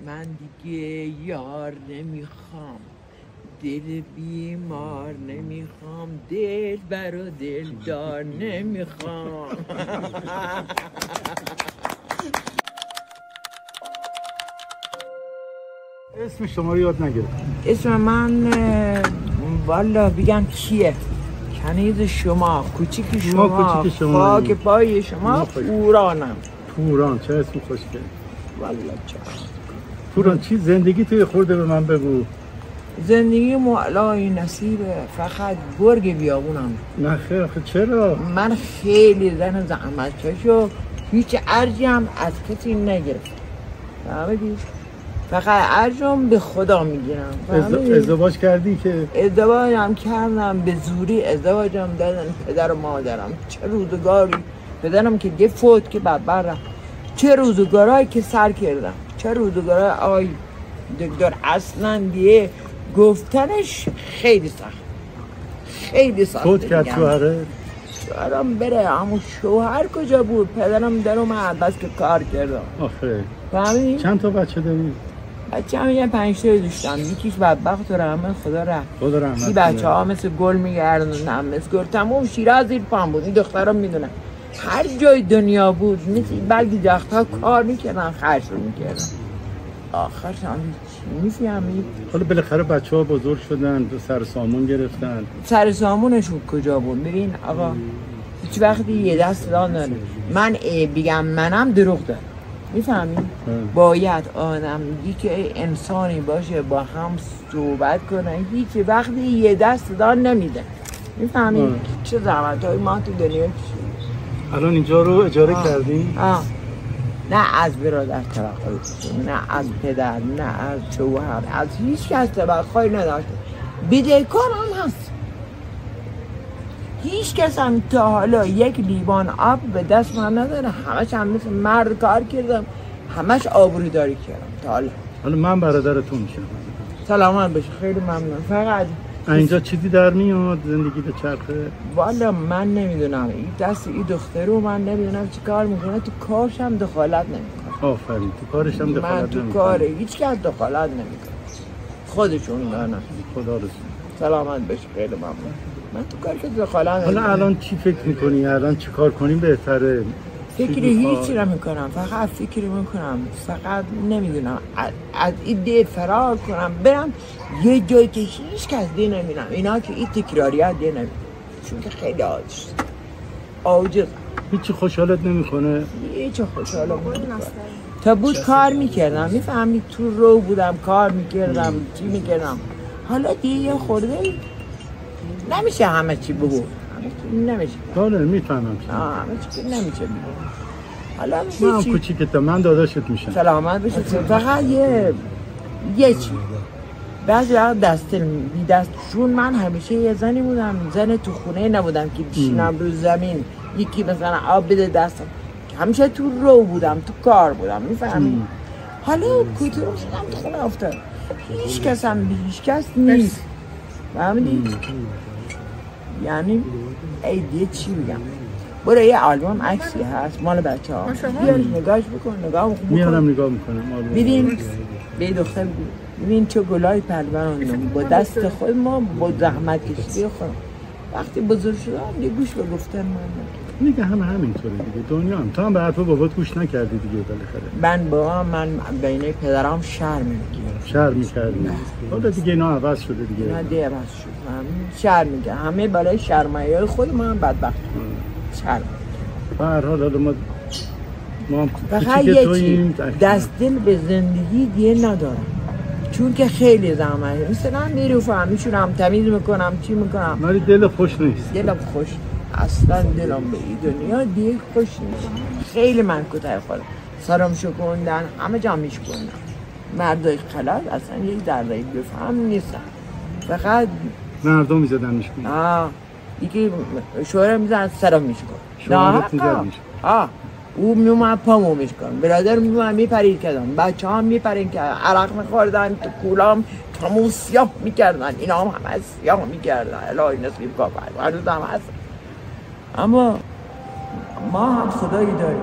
من دیگه یار نمیخوام، دل بیمار نمیخوام، دل برا دل دار نمیخوام. اسم شما رو یاد نگرفتم. اسم من والا بگم کیه؟ کنیز شما، کوچیک شما، خاک پای شما، پورانم. پوران چه اسم خوشگل. والا چه پوران چی زندگی توی خورده به من بگو. زندگی معلای نصیبه، فقط گرگ بیابونم. نه خیر آخه چرا؟ من خیلی زن زحمتکشم، هیچ ارجی هم از کسی نگرفتم. فهمیدی؟ فقط ارجم به خدا میگیرم. ازدواج کردی که؟ ازدواجم کردم به زوری، ازدواجم دادن پدر و مادرم. چه روزگاری پدرم که دیگه فوت که بعد رفت، چه روزگارایی که سر کردم، چه روزگارای آی دکتر. اصلا دیگه گفتنش خیلی سخت، خیلی سخت. فوت کرد شوهره؟ شوهرم بره، اما شوهر کجا بود؟ پدرم در اومد بس که کار کردم. آخه فهمیدی؟ چند تا بچه داری؟ بچه هم یه 5 تا داشتم، یکیش بدبخت و رحمت خدا رحمت. خدا رحمت. این بچه ها مثل گل میگردن، مثل گل تمام شیراز زیر پام بود. این دخترم میدونن هر جای دنیا بود مثل بلگی دختر کار میکردن، خرج رو میکردن. آخرش هم چی میفهمی؟ حالا بالاخره بچه ها بزرگ شدن، سر سامون گرفتن. سر سامونشون کجا بود؟ ببین آقا هیچ وقتی یه دست دار نداره. من بگم منم دروغ دارم، میفهمی؟ باید آدمی که انسانی باشه با هم صحبت کنه، هیچ وقتی یه دست دار نمیده. میفهمی؟ چه زحمت های ما تو دنیا کشیدیم. الان اینجا رو اجاره کردی؟ نه از برادر توقعی، نه از پدر، نه از شوهر، از هیچ کس توقعی نداشته. بدهکار هم هست. هیچ کس هم تا حالا یک لیوان آب به دست من نداره. همش هم مثل مرد کار کردم، همش آبروداری کردم تا حالا. حالا من برادرتون میشم. سلامت بشه، خیلی ممنون. فقط اینجا چیزی در میاد زندگی به چرخه؟ والا من نمیدونم، این دست این دخترو من نمیدونم چی کار میکنه. تو کارش هم دخالت نمیکنه. آفرین، تو کارش هم دخالت نمیکنه. من تو کاره هیچ کس دخالت نمیکنه، خودشون دارن. خدا رسول. سلامت بشه، خیلی ممنون. من تو کار که دخالت نمیکنم. حالا الان چی فکر میکنی؟ الان چی کار کنیم بهتره؟ فکری هیچی نمیکنم، فقط فکری میکنم، فقط نمیدونم از این ده فرار کنم برم یه جایی که هیچ کس ده نمیدونم. اینا که این تکراریات ده نمیدونم، چون که خیلی عاجز. هیچی خوشحالت نمیکنه؟ هیچی خوشحالم نمیکنه. تا بود کار میکردم، میفهمی؟ تو رو بودم کار میکردم، چی میکردم. حالا دیگه یه خورده نمیشه همه چی بگو، نمیشه. بله میفهمم. همه چی نمیشه بگو. حالا من کوچیکتم، من داداشت میشم. سلامت بشه. فقط یه چی بعضی وقت بی دست، چون من همیشه یه زنی بودم، زن تو خونه نبودم که بشینم رو زمین یکی مثلا آب بده دستم. همیشه تو رو بودم، تو کار بودم، میفهمی؟ حالا کوتورم شدم تو خونه افتاد، هیچ کس هم به هیچ کس نیست. فهمیدی؟ یعنی ای دیگه چی بگم؟ برو یه آلبوم عکسی هست مال بچه ها، بیار نگاهش بکن. نگاه بکن. میارم نگاه میکنم. ببین به دختر ببین چه گلای پروراندم با دست خود ما، با زحمت کشیده خودم. وقتی بزرگ شدم دیگه گوش به گفتن من دیگه همینطوره دیگه. دنیا هم تو هم به حرف بابات گوش نکردی دیگه بالاخره. من بین پدرام شرم میکردی. حالا دیگه اینا عوض شده دیگه. نه دیگه عوض شد. شرم میگه همه بالای شرمایه‌های خود ما هم بدبخت. شرم. به هر حال ما هم فقط یکی دست دل به زندگی دیگه ندارم، چون که خیلی زحمته. مثلا میرو فهمیشون هم تمیز میکنم، چی میکنم، ولی دل خوش نیست. دلم خوش اصلا، دلم به این دنیا دیگه خوش نیست. خیلی من کوتاه خودم سرم شکوندن، همه جا میشکوندن. مردای خلاص اصلا یک ذره بفهم نیستن، فقط مردم میزدن میشکوندن. یکی شوهر میزن سرم میشکن. شوهرت میزد میشکن. او میومد پامو میشکن، برادر میومد میپرید کردن، بچه هم میپرید کردن، عرق میخوردن، تو کولام تموم سیاه میکردن، اینا هم همه سیاه میکردن. الهی نصیب کافر هنوز هم هست. اما ما هم خدایی داریم.